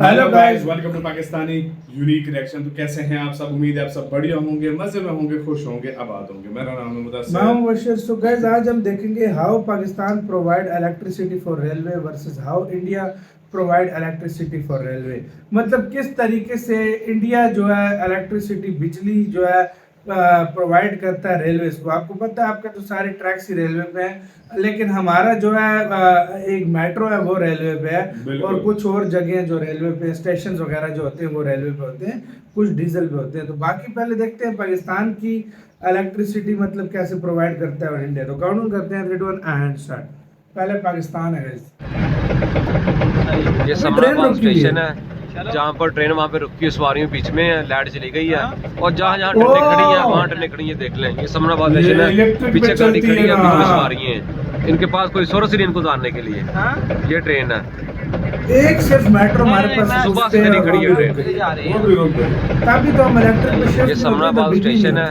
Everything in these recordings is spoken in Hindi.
Hello guys, welcome to Pakistani unique reaction. तो कैसे हैं आप सब? उम्मीद है आप सब बढ़िया होंगे, मजे में होंगे, खुश होंगे, आबाद होंगे। मेरा नाम है मुदस्सिर। मैं हूं बशीर। सो गाइस, आज हम देखेंगे how Pakistan provide electricity for railway versus how India provide electricity for railway. मतलब किस तरीके से इंडिया जो है इलेक्ट्रिसिटी बिजली जो है प्रोवाइड करता है रेलवे को। आपको पता है आपका तो सारे ट्रैक्स ही रेलवे पे हैं, लेकिन हमारा जो है एक मेट्रो है वो रेलवे पे है, और कुछ और जगह जो रेलवे पे स्टेशन वगैरह जो होते हैं वो रेलवे पे होते हैं, कुछ डीजल पे होते हैं। तो बाकी पहले देखते हैं पाकिस्तान की इलेक्ट्रिसिटी मतलब कैसे प्रोवाइड करता है और इंडिया। तो काउंट करते हैं 3 2 1 एंड स्टार्ट। पहले पाकिस्तान है गाइस। ये समराबाद स्टेशन है, जहाँ पर ट्रेन वहाँ पे रुकी है, सवारियों बीच में है, लाइट चली गई है और जहाँ जहाँ ट्रेनें खड़ी हैं वहाँ ट्रेनें खड़ी हैं। देख लें, ये समराबाद स्टेशन है, पीछे गाड़ी खड़ी है, बीच में सवारी हैं। इनके पास कोई सोर्स नहीं इनको जानने के लिए। ये ट्रेन है, एक सिर्फ मेट्रो हमारे पास सुबह से खड़ी खड़ी है ट्रेन। तभी तो हम इलेक्ट्रिक में शिफ्ट। ये समराबाद स्टेशन है,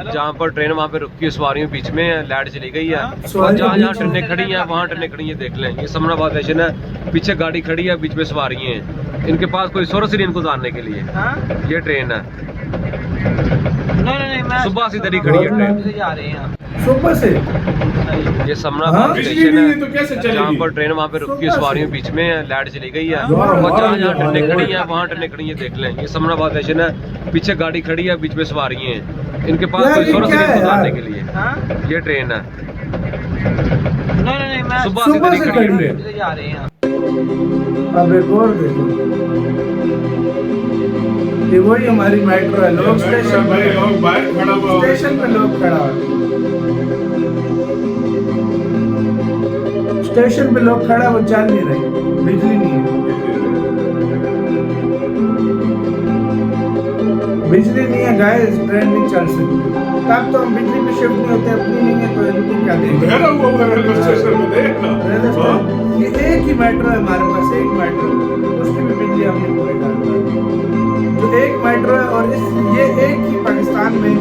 जहाँ पर ट्रेन वहाँ पे रुकी है, सवारियों बीच में है, लाइट चली गई है और जहाँ जहाँ ट्रेनें खड़ी हैं वहाँ ट्रेनें खड़ी हैं। देख लें, ये समराबाद स्टेशन है, पीछे गाड़ी खड़ी है, बीच में सवारी हैं। इनके पास कोई सोर्स नहीं इनको जानने के लिए। ये ट्रेन है, सुबह से इधर ही खड़ी है ट्रेन, सुबह से। ये समराबाद स्टेशन है, तो कैसे चलेगी? जहाँ पर ट्रेन वहाँ पे रुकी है, सवारियों बीच में है, लाइट चली गई है और जहाँ जहाँ ट्रेनें खड़ी हैं वहाँ ट्रेनें खड़ी हैं। देख लें, ये समराबाद स्टेशन है, पीछे गाड़ी खड़ी है, बीच में सवारी हैं। इनके पास कोई सोर्स नहीं इनको जानने के लिए। ये ट्रेन है, सुबह से इधर ही खड़ी है। अब एक और देखो, ये वही हमारी मेट्रो है। लोग स्टेशन पे, लोग बाहर खड़ा हुआ स्टेशन पे लोग खड़ा है, स्टेशन पे लोग खड़ा, वो चल नहीं रहे, बिजली नहीं है, बिजली नहीं है गाइस, ट्रेन नहीं चल सकती। तब तो हम बिजली पे शिफ्ट नहीं होते, अपनी नहीं है तो इनको क्या देंगे। रेलवे स्टेशन में देखना, ये एक ही मेट्रो है हमारे पास, एक मेट्रो, उसकी भी बिजली हमने पूरी डाल जो एक मेट्रो है, और ये एक ही पाकिस्तान में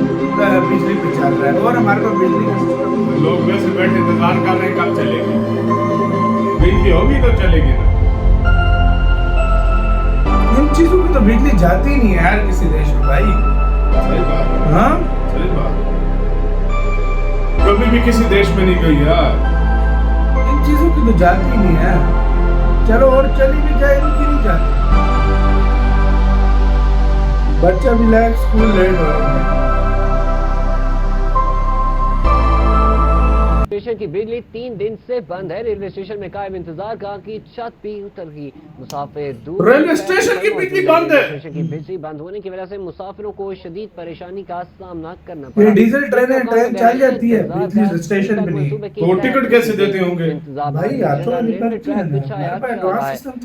बिजली पे चल रहा है, और हमारे पास बिजली का सिस्टम। लोग वैसे बैठे इंतजार कर रहे हैं कब चलेगी, बिजली होगी तो चलेगी ना। इन चीजों की तो बिजली जाती ही नहीं है यार किसी देश में भाई। सही बात है, हाँ सही बात। कभी भी किसी देश में नहीं गई यार, इन चीजों की तो जाती ही नहीं है। चलो और चली भी जाए, इनकी नहीं जाती। बच्चा भी लायक स्कूल लेट हो रहा है। स्टेशन की बिजली 3 दिन से बंद है। रेलवे स्टेशन में कायम इंतजार का कि छत भी उतर गई। मुसाफिर दूर रेलवे स्टेशन की बिजली बंद है। स्टेशन की बिजली बंद होने की वजह से मुसाफिरों को शदीद परेशानी का सामना करना पड़ा। ये डीजल ट्रेन चल जाती है, बिजली स्टेशन पे नहीं, तो टिकट कैसे देते होंगे भाई? हाथों में निकलती है ना,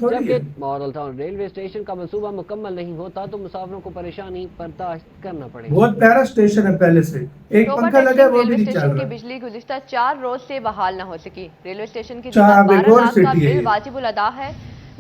जबकि मॉडल टाउन रेलवे स्टेशन का मंसूबा मुकम्मल नहीं होता तो मुसाफिरों को परेशानी बर्दाश्त करना पड़ेगा। बहुत प्यारा स्टेशन है, पहले से एक पंखा लगा है, वो भी नहीं चल रहा। की बिजली गुज़िश्ता 4 रोज से बहाल न हो सकी। रेलवे स्टेशन की 12 लाख का बिल वाजिबुल अदा है।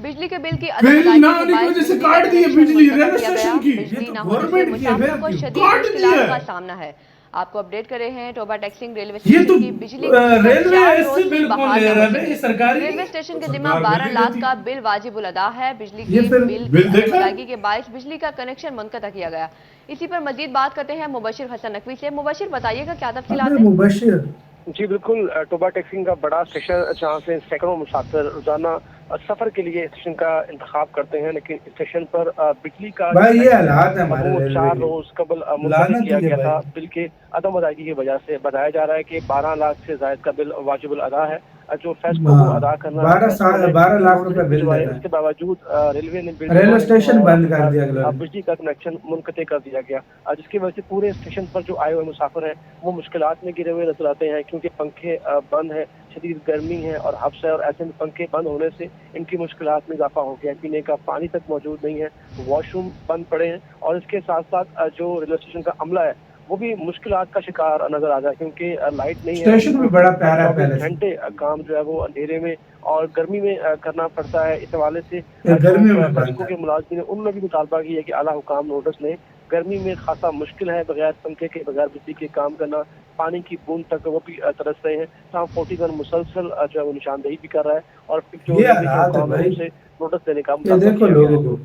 बिजली के बिल की बिल ना आने की वजह से काट दी है बिजली रेलवे स्टेशन की। बिजली ना गवर्नमेंट होने की से है, मुसाफिरों को शदीद काट दी मुश्किलात है। का सामना है। आपको अपडेट करे हैं टोबा टैक्सिंग रेलवे ये स्टेशन तो की बिजली रेलवे इससे बिल कौन ले रहा है? ये सरकारी रेलवे स्टेशन के जिम्मा 12 लाख का बिल वाजिबुल अदा है। बिजली ये की फिर बिल देखा? अदायगी के बायस बिजली का कनेक्शन मुनक़ता किया गया। इसी पर मजीद बात करते हैं मुबशिर हसन नकवी से। मुबशिर, बताइएगा क्या तफसीलात अबे है? मुबशिर, जी बिल्कुल, टोबा टैक्सिंग का बड़ा स्टेशन जहाँ से सैकड़ों मुसाफिर रोजाना सफर के लिए स्टेशन का इंतखाब करते हैं, लेकिन स्टेशन पर बिजली का भाई ये हालात है हमारे वो रेलवे 4 के। रोज कबल लानत मुलतवी किया ही है गया था। भाई। बिल के अदम अदायगी की वजह से बताया जा रहा है कि 12 लाख से ज्यादा का बिल वाजिबुल अदा है, जो फैसलों को अदा करना 12 लाख रुपए बिल देना है। इसके बावजूद रेलवे ने रेलवे स्टेशन बंद कर दिया अगला दिन। बिजली का कनेक्शन मुनक़ते कर दिया गया, जिसकी वजह से पूरे स्टेशन पर जो आए हुए मुसाफिर हैं वो मुश्किलात में गिरे हुए नजर आते हैं, क्योंकि पंखे बंद है, शदीद गर्मी है और हब्स है, और ऐसे में पंखे बंद होने से इनकी मुश्किलात में इजाफा हो गया। पीने का पानी तक मौजूद नहीं है, वॉशरूम बंद पड़े हैं, और इसके साथ साथ जो रेलवे स्टेशन का अमला है वो भी मुश्किलात का शिकार नजर आ रहा है, क्योंकि लाइट नहीं है। स्टेशन भी बड़ा प्यारा है, पहले से घंटे काम जो है वो अंधेरे में और गर्मी में करना पड़ता है। इस हवाले से गर्मी में बैंकों के मुलाजिम ने उन्होंने भी मुतालबा किया है कि आला हुकाम नोटिस लें। गर्मी में खासा मुश्किल है बगैर पंखे के, बगैर बिजली के काम करना। पानी की बूंद तक वो भी तरस रहे हैं। तमाम 41 मुसलसल जो है वो निशानदेही भी कर रहा है और जो से नोटिस देने का देखो लोगों को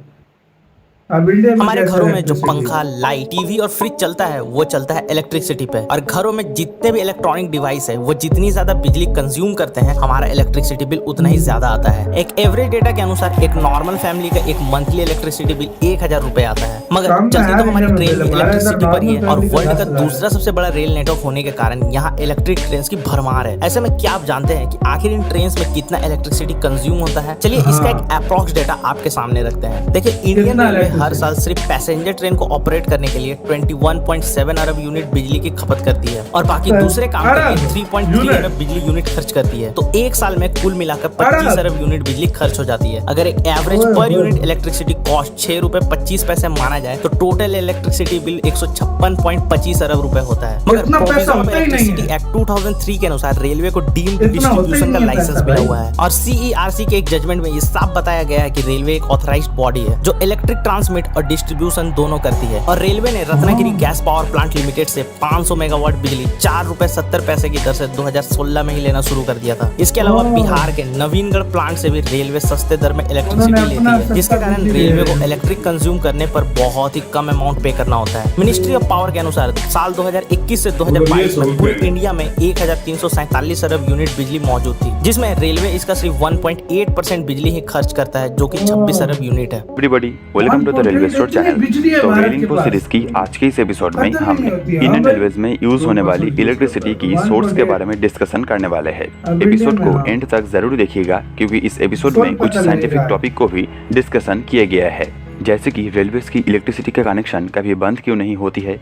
अब इंडिया में हमारे कैसे घरों में जो electricity पंखा, लाइट, टीवी और फ्रिज चलता है वो चलता है इलेक्ट्रिसिटी पे। और घरों में जितने भी इलेक्ट्रॉनिक डिवाइस है वो जितनी ज्यादा बिजली कंज्यूम करते हैं हमारा इलेक्ट्रिसिटी बिल उतना ही ज्यादा आता है। एक एवरेज डेटा के अनुसार एक नॉर्मल फैमिली का एक मंथली इलेक्ट्रिसिटी बिल 1000 रुपए आता है। मगर कम चलती है तो हमारी इंडिया में ट्रेन बिल, भी हमारा इलेक्ट्रिसिटी इधर पर ही है normal और family वर्ल्ड का का 10,000 दूसरा सबसे बड़ा रेल नेटवर्क होने के कारण यहाँ इलेक्ट्रिक ट्रेन की भरमार है। ऐसे में क्या आप जानते हैं कि आखिर इन ट्रेन में कितना इलेक्ट्रिसिटी कंज्यूम होता है? चलिए इसका एक अप्रॉक्स डेटा आपके सामने रखते हैं। देखिए इंडियन कितना रेलवे हर electricity? साल सिर्फ पैसेंजर ट्रेन को ऑपरेट करने के लिए 21.7 अरब यूनिट बिजली की खपत करती है और बाकी दूसरे काम के लिए 3.3 अरब बिजली यूनिट खर्च करती है। तो एक साल में कुल मिलाकर 25 अरब यूनिट बिजली खर्च हो जाती है। अगर एक average per unit electricity cost 6 रुपए 25 पैसे माना जाए तो टोटल इलेक्ट्रिसिटी बिल 156.25 अरब रुपए होता है। मगर इतना पैसा प्रोविजन ऑफ होता ही नहीं है। इलेक्ट्रिसिटी एक्ट 2003 के अनुसार रेलवे को डीम्ड इतना होता ही डिस्ट्रीब्यूशन का नहीं है लाइसेंस पैसा मिला भाई। हुआ है और CERC के एक जजमेंट में ये साफ बताया गया है कि रेलवे एक ऑथराइज्ड बॉडी है जो इलेक्ट्रिक ट्रांसमिट और डिस्ट्रीब्यूशन दोनों करती है। और रेलवे ने Ratnagiri gas power plant limited से 500 मेगावाट बिजली 4 रुपए 70 पैसे की दर से 2016 में ही लेना शुरू कर दिया था। इसके अलावा बिहार के नवीनगढ़ प्लांट से भी रेलवे सस्ते दर में इलेक्ट्रिसिटी लेती है, जिसके कारण रेलवे को इलेक्ट्रिक कंज्यूम करने पर बहुत ही कम अमाउंट पे करना होता है। मिनिस्ट्री ऑफ पावर के अनुसार साल 2021 से 2022 में पूरे इंडिया में 1347 अरब यूनिट बिजली मौजूद थी, जिसमें रेलवे इसका सिर्फ 1.8% बिजली ही खर्च करता है, जो कि 26 अरब यूनिट है। Everybody welcome to the railway store channel. तो रेल इन्फो सीरीज की आज के इस एपिसोड में हम इंडियन रेलवेज में यूज होने वाली इलेक्ट्रिसिटी की सोर्स के बारे में डिस्कशन करने वाले हैं। एपिसोड को एंड तक जरूर देखिएगा क्योंकि इस एपिसोड में कुछ साइंटिफिक टॉपिक को भी डिस्कशन किया गया है, जैसे कि रेलवेज की इलेक्ट्रिसिटी का कनेक्शन कभी बंद क्यों नहीं होती है,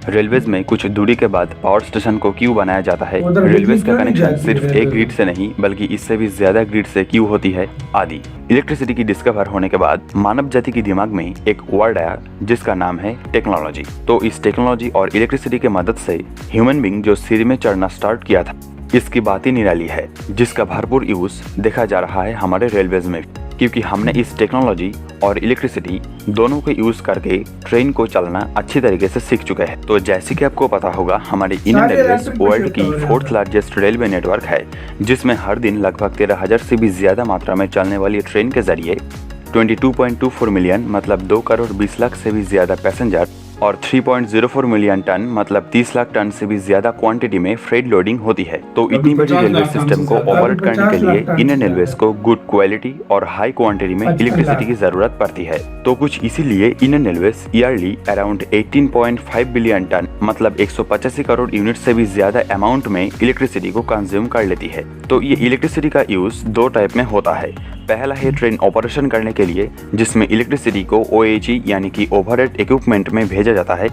रेलवेज में कुछ दूरी के बाद पावर स्टेशन को क्यों बनाया जाता है, रेलवेज का कनेक्शन सिर्फ एक ग्रिड से नहीं बल्कि इससे भी ज्यादा ग्रिड से क्यों होती है आदि। इलेक्ट्रिसिटी की डिस्कवर होने के बाद मानव जाति के दिमाग में एक वर्ड आया जिसका नाम है टेक्नोलॉजी। तो इस टेक्नोलॉजी और इलेक्ट्रिसिटी के मदद से ह्यूमन बीइंग जो सीढ़ी में चढ़ना स्टार्ट किया था, इसकी बात ही निराली है, जिसका भरपूर यूज देखा जा रहा है हमारे रेलवेज में, क्योंकि हमने इस टेक्नोलॉजी और इलेक्ट्रिसिटी दोनों को यूज करके ट्रेन को चलाना अच्छी तरीके से सीख चुके हैं। तो जैसे कि आपको पता होगा हमारी इंडियन रेलवेज वर्ल्ड की 4th लार्जेस्ट रेलवे नेटवर्क है, जिसमें हर दिन लगभग 13,000 से भी ज्यादा मात्रा में चलने वाली ट्रेन के जरिए 22.24 मिलियन मतलब 2 करोड़ 20 लाख से भी ज्यादा पैसेंजर और 3.04 मिलियन टन मतलब 30 लाख टन से भी ज्यादा क्वांटिटी में फ्रेट लोडिंग होती है। तो इतनी बड़ी रेलवे सिस्टम को ऑपरेट करने के लिए इंडियन रेलवेज को गुड क्वालिटी और हाई क्वांटिटी में इलेक्ट्रिसिटी की जरूरत पड़ती है। तो कुछ इसीलिए इंडियन रेलवेज ईयरली अराउंड 18.5 बिलियन टन मतलब 185 करोड़ यूनिट से भी ज्यादा अमाउंट में इलेक्ट्रिसिटी को कंज्यूम कर लेती है। तो ये इलेक्ट्रिसिटी का यूज दो टाइप में होता है। पहला है ट्रेन ऑपरेशन करने के लिए, जिसमें इलेक्ट्रिसिटी को OHE यानी कि ओवरहेड इक्विपमेंट में भेजा जाता है,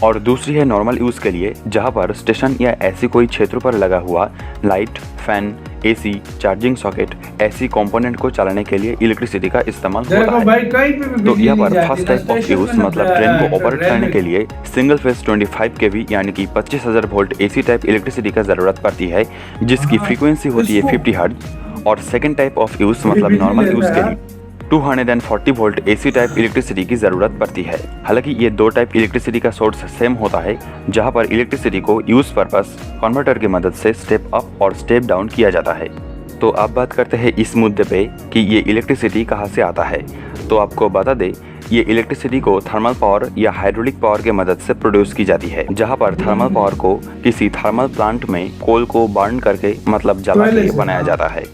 और दूसरी है नॉर्मल यूज के लिए, जहां पर स्टेशन या ऐसी कोई क्षेत्र पर लगा हुआ light, fan, AC, charging socket ऐसी कंपोनेंट को चलाने के लिए इलेक्ट्रिसिटी का इस्तेमाल होता है। तो यहाँ पर फर्स्ट टाइप ऑफ यूज मतलब ट्रेन को ऑपरेट करने के लिए सिंगल फेज 25 kV यानी कि 25,000 वोल्ट AC टाइप इलेक्ट्रिसिटी का जरूरत पड़ती है, जिसकी फ्रीक्वेंसी होती है 50 हर्ट्ज। और सेकंड टाइप ऑफ यूज मतलब नॉर्मल यूज के लिए 240 वोल्ट AC टाइप इलेक्ट्रिसिटी की जरूरत पड़ती है। हालांकि ये दो टाइप इलेक्ट्रिसिटी का सोर्स सेम होता है, जहां पर इलेक्ट्रिसिटी को यूज पर्पस कन्वर्टर की मदद से स्टेप अप और स्टेप डाउन किया जाता है। तो अब बात करते हैं इस मुद्दे पे कि ये इलेक्ट्रिसिटी कहाँ से आता है। तो आपको बता दे, ये इलेक्ट्रिसिटी को थर्मल पावर या हाइड्रोलिक पावर के मदद से प्रोड्यूस की जाती है, जहां पर थर्मल पावर को किसी थर्मल प्लांट में कोल को बर्न करके मतलब जला के बनाया जाता है,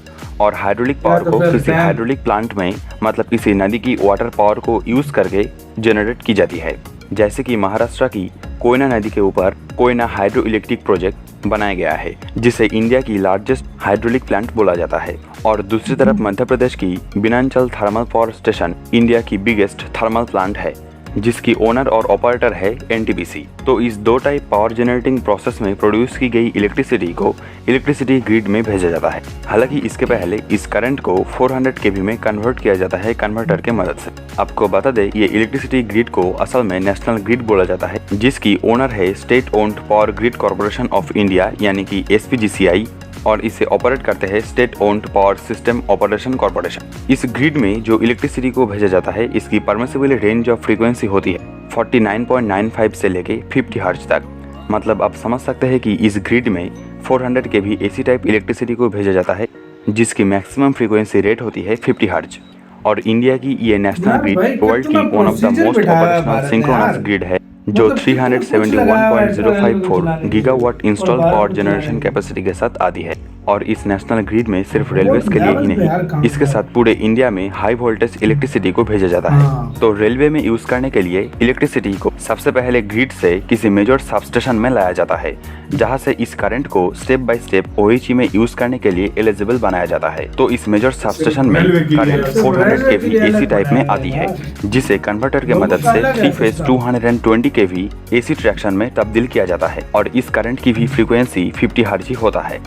और हाइड्रोलिक पावर को किसी हाइड्रोलिक प्लांट में मतलब किसी नदी की वाटर पावर को यूज करके जनरेट की जाती है। जैसे कि महाराष्ट्र की कोयना नदी के ऊपर कोयना हाइड्रो इलेक्ट्रिक प्रोजेक्ट बनाया गया है, जिसे इंडिया की लार्जेस्ट हाइड्रोलिक प्लांट बोला जाता है। और दूसरी तरफ मध्य प्रदेश की बिनांचल थर्मल पावर स्टेशन इंडिया की बिगेस्ट थर्मल प्लांट है, जिसकी ओनर और ऑपरेटर है NTPC। तो इस दो टाइप पावर जनरेटिंग प्रोसेस में प्रोड्यूस की गई इलेक्ट्रिसिटी को इलेक्ट्रिसिटी ग्रिड में भेजा जाता है। हालांकि इसके पहले इस करंट को 400 kV में कन्वर्ट किया जाता है कन्वर्टर के मदद से। आपको बता दें, ये इलेक्ट्रिसिटी ग्रिड को असल में नेशनल ग्रिड बोला जाता है, जिसकी ओनर है state owned power grid corporation of India यानी कि SPGCI, और इसे ऑपरेट करते हैं state owned power system operation corporation. इस ग्रिड में जो इलेक्ट्रिसिटी को भेजा जाता है, इसकी परमिसिबल रेंज ऑफ फ्रीक्वेंसी होती है 49.95 से लेके 50 हर्ट्ज तक। मतलब आप समझ सकते हैं कि इस ग्रिड में 400 kV AC टाइप इलेक्ट्रिसिटी को भेजा जाता है, जिसकी मैक्सिमम फ्रीक्वेंसी रेट होती है 50 हर्ट्ज। और इंडिया की ये नेशनल ग्रिड वर्ल्ड की one of the most operational synchronous grid है, जो 371.054 gigawatt install power generation capacity के साथ आती है। और इस नेशनल ग्रिड में सिर्फ रेलवेज के लिए ही नहीं, इसके साथ पूरे इंडिया में हाई वोल्टेज इलेक्ट्रिसिटी को भेजा जाता है। तो रेलवे में यूज करने के लिए इलेक्ट्रिसिटी को सबसे पहले ग्रिड से किसी मेजर सबस्टेशन में लाया जाता है, जहां से इस करंट को स्टेप बाय स्टेप OHE में यूज करने के लिए एलिजिबल बनाया जाता है। तो इस मेजर सबस्टेशन में करंट 400 kV AC टाइप में आती है, जिसे कन्वर्टर के मदद से 3 फेज 220 kV AC ट्रैक्शन में तब्दील किया जाता है। और इस करंट की भी फ्रीक्वेंसी 50 हर्ट्ज होता है,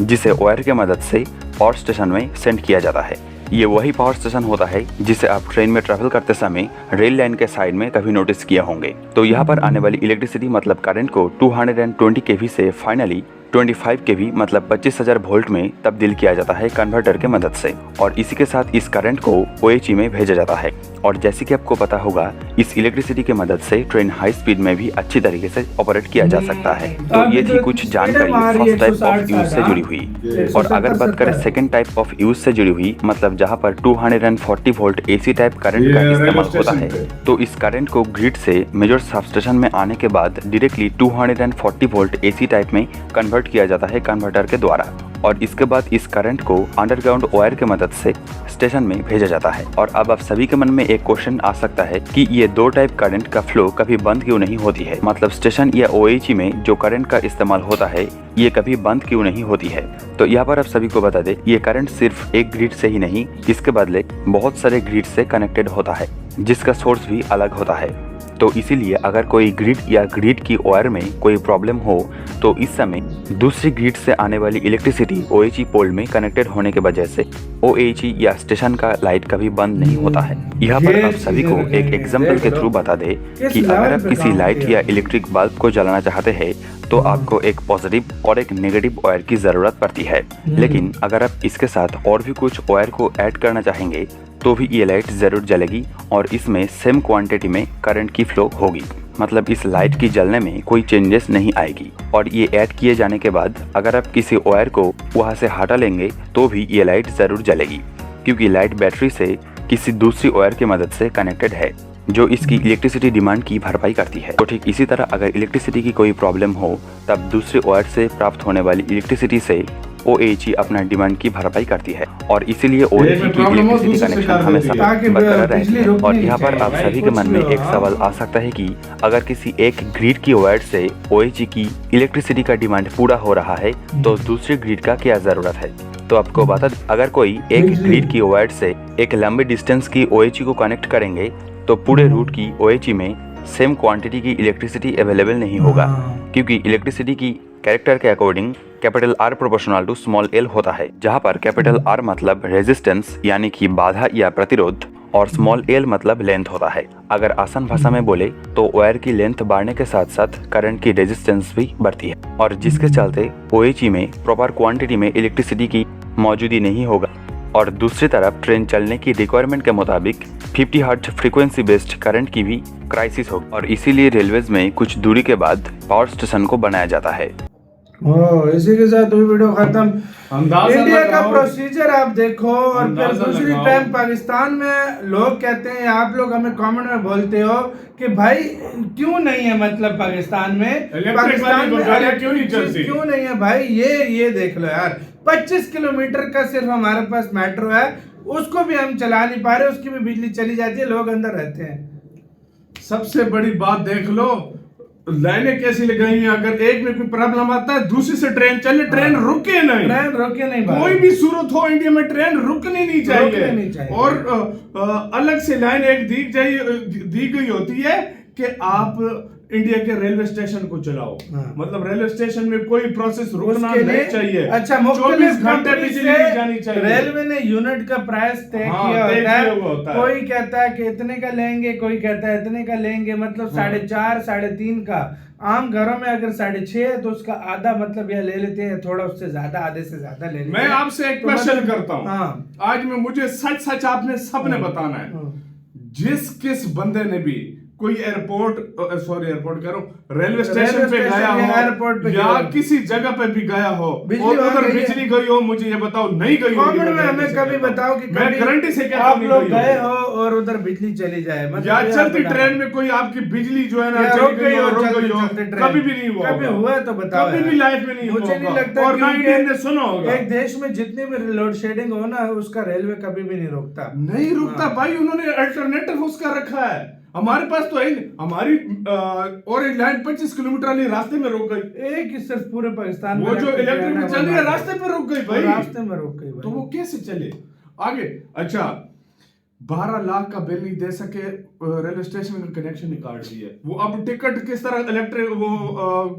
जिसे वायर के मदद से पावर स्टेशन में सेंड किया जाता है। ये वही पावर स्टेशन होता है जिसे आप ट्रेन में ट्रैवल करते समय रेल लाइन के साइड में कभी नोटिस किया होंगे। तो यहाँ पर आने वाली इलेक्ट्रिसिटी मतलब करंट को 220 kV से फाइनली 25 kV मतलब 25,000 वोल्ट में तब्दील किया जाता है कन्वर्टर के मदद से। और इसी के साथ इस करंट को OHE में भेजा जाता है। और जैसे कि आपको पता होगा, इस इलेक्ट्रिसिटी के मदद से ट्रेन हाई स्पीड में भी अच्छी तरीके से ऑपरेट किया जा सकता है। तो ये थी कुछ जानकारी फर्स्ट टाइप ऑफ यूज से जुड़ी हुई। और अगर बात करें सेकंड टाइप ऑफ यूज से जुड़ी हुई, मतलब जहाँ पर 240 वोल्ट AC टाइप करंट का इस्तेमाल होता है, तो इस करंट को ग्रिड से मेजर सबस्टेशन में आने के बाद डायरेक्टली 240 वोल्ट AC टाइप में कन्वर्ट किया जाता है कन्वर्टर के द्वारा। और इसके बाद इस करंट को अंडरग्राउंड वायर के मदद से स्टेशन में भेजा जाता है। और अब आप सभी के मन में एक क्वेश्चन आ सकता है कि ये दो टाइप करंट का फ्लो कभी बंद क्यों नहीं होती है, मतलब स्टेशन या OHE में जो करंट का इस्तेमाल होता है ये कभी बंद क्यों नहीं होती है। तो यहाँ पर आप सभी को बता दें, ये करंट सिर्फ एक ग्रिड से ही नहीं, इसके बदले बहुत सारे ग्रिड से कनेक्टेड होता है, जिसका सोर्स भी अलग होता है। तो इसीलिए अगर कोई ग्रिड या ग्रिड की वायर में कोई प्रॉब्लम हो, तो इस समय दूसरी ग्रिड से आने वाली इलेक्ट्रिसिटी OHE पोल में कनेक्टेड होने के वजह से OHE या स्टेशन का लाइट कभी बंद नहीं होता है। यहाँ पर आप सभी को एक एग्जांपल के थ्रू बता दे कि अगर आप किसी लाइट या इलेक्ट्रिक बल्ब को जलाना चाहते हैं, तो आपको एक पॉजिटिव और एक नेगेटिव वायर की जरूरत पड़ती है। लेकिन अगर आप इसके साथ और भी कुछ वायर को ऐड करना चाहेंगे, तो भी ये लाइट जरूर जलेगी और इसमें सेम क्वांटिटी में करंट की फ्लो होगी। मतलब इस लाइट की जलने में कोई चेंजेस नहीं आएगी। और ये ऐड किए जाने के बाद अगर आप किसी वायर को वहाँ से हटा लेंगे, तो भी ये लाइट जरूर जलेगी, क्योंकि लाइट बैटरी से किसी दूसरी वायर की मदद से कनेक्टेड है, जो इसकी इलेक्ट्रिसिटी डिमांड की भरपाई करती है। तो ठीक इसी तरह अगर इलेक्ट्रिसिटी की कोई प्रॉब्लम हो, तब दूसरे वायर से प्राप्त होने वाली इलेक्ट्रिसिटी से OHE अपना डिमांड की भरपाई करती है। और इसीलिए OHE की इलेक्ट्रिसिटी कनेक्शन हमेशा बरकरार रहती है। और यहाँ पर आप सभी के मन में एक सवाल आ सकता है कि अगर किसी एक ग्रिड की वायर से OHE की इलेक्ट्रिसिटी का डिमांड पूरा हो रहा है, तो दूसरी ग्रिड का क्या जरूरत है। तो आपको बता, अगर कोई एक ग्रिड की वायर से एक लंबे डिस्टेंस की OHE को कनेक्ट करेंगे, तो पूरे रूट की OHE में सेम क्वांटिटी की इलेक्ट्रिसिटी अवेलेबल नहीं होगा, क्योंकि इलेक्ट्रिसिटी की कैरेक्टर के according capital R proportional to small l होता है, जहां पर कैपिटल R मतलब रेजिस्टेंस यानी कि बाधा या प्रतिरोध, और स्मॉल l मतलब लेंथ होता है। अगर आसान भाषा में बोले तो वायर की लेंथ बढ़ने के साथ साथ करंट की रेजिस्टेंस भी बढ़ती है, और जिसके चलते OHE में प्रॉपर क्वांटिटी में इलेक्ट्रिसिटी की मौजूदगी नहीं होगा। और दूसरी तरफ ट्रेन चलने की रिक्वायरमेंट के मुताबिक 50 हर्ट्ज फ्रीक्वेंसी बेस्ड करंट की भी क्राइसिस होगी, और इसीलिए रेलवेज में कुछ दूरी के बाद पावर स्टेशन को बनाया जाता है। इसी के साथ वीडियो खत्म। इंडिया का प्रोसीजर आप देखो। और फिर दूसरी टाइम पाकिस्तान में लोग कहते हैं, आप लोग हमें कमेंट में बोलते हो कि भाई क्यों नहीं है, मतलब पाकिस्तान में क्यों नहीं है भाई। ये देख लो यार, 25 किलोमीटर का सिर्फ हमारे पास मेट्रो है, उसको भी हम चला नहीं पा रहे, उसकी भी बिजली चली जाती है, लोग अंदर रहते हैं। सबसे बड़ी बात देख लो, लाइनें कैसी लगाई हैं। अगर एक में कोई प्रॉब्लम आता है, दूसरी से ट्रेन चले, ट्रेन रुके नहीं। कोई भी सूरत हो, इंडिया में ट्रेन रुकनी नहीं चाहिए। और अलग से लाइन एक दी गई होती है कि आप इंडिया के रेलवे स्टेशन को चलाओ। मतलब रेलवे स्टेशन में कोई प्रोसेस रुकना नहीं चाहिए। अच्छा, 24 घंटे बिजली जानी चाहिए। रेलवे ने यूनिट का प्राइस तय किया होता है। कोई कहता है कि इतने का लेंगे, कोई कहता है इतने का लेंगे, मतलब 4.5 3.5 का। आम घरों में अगर 6.5 है तो उसका आधा मतलब यह ले लेते हैं, थोड़ा उससे ज्यादा, आधे से ज्यादा ले लेते हैं। मैं आपसे एक क्वेश्चन करता हूँ आज में, मुझे सच आपने सबने बताना है। जिस किस बंदे ने भी कोई एयरपोर्ट कह रहा हूँ रेलवे स्टेशन पे गया एयरपोर्ट हो पे या किसी जगह पे भी गया हो और उधर बिजली गई हो, मुझे ये बताओ नहीं गई होगी। कमेंट में हमें कभी बताओ कि मैं गारंटी से कहता आप हूं लोग नहीं गए गई हो और उधर बिजली चली जाए, मतलब या ये आप चलती बताओ। ट्रेन में कोई आपकी बिजली जो है ना या चली रुक गई हो, रुक चलते गई हो, चलते ट्रेन। कभी भी नहीं हुआ कभी होगा। हुआ तो बताओ कभी यार। भी लाइफ में नहीं हुआ मुझे नहीं होगा। लगता और ना क्योंकि इंडियन ने सुना होगा। एक देश में जितनी भी लोड शेडिंग हो ना उसका रेलवे कभी भी नहीं रोकता। नहीं रुकता भाई, उन्होंने अल्टरनेटिव उसका रखा है। हमारे पास तो है नहीं। हमारी ऑरेंज लाइन 25 किलोमीटर वाली रास्ते में रुक गई। एक ही सिर्फ पूरे पाकिस्तान वो जो इलेक्ट्रिक में चल रही है रास्ते पे रुक गई भाई, रास्ते में रुक गई तो वो कैसे चले आगे। अच्छा 12 लाख का बिल नहीं दे सके, रेलवे स्टेशन का कनेक्शन ही काट दिया। वो अब टिकट किस तरह इलेक्ट्रिक वो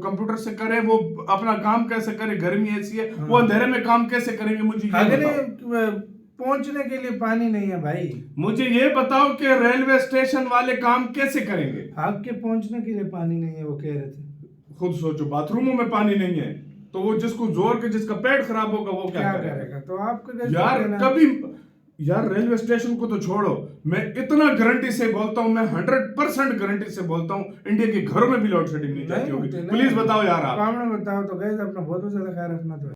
कंप्यूटर से करे, वो अपना काम कैसे करे, गर्मी ऐसी है वो अंधेरे में काम कैसे करेंगे, मुझे ये बताओ। पहुंचने के लिए पानी नहीं है भाई, मुझे ये बताओ कि रेलवे स्टेशन वाले काम कैसे करेंगे। आपके पहुंचने के लिए पानी नहीं है, वो कह रहे थे। खुद सोचो बाथरूमों में पानी नहीं है तो वो जिसको जोर के जिसका पेट खराब होगा वो क्या करेगा। तो आपका यार कभी यार रेलवे स्टेशन को तो छोड़ो, मैं इतना गारंटी से बोलता हूँ, मैं 100% गारंटी से बोलता हूँ इंडिया के घरों में भी लोड शेडिंग नहीं जाती होगी। प्लीज बताओ यार आप। बताओ तो गैस अपना बहुत ज्यादा ख्याल रखना। तो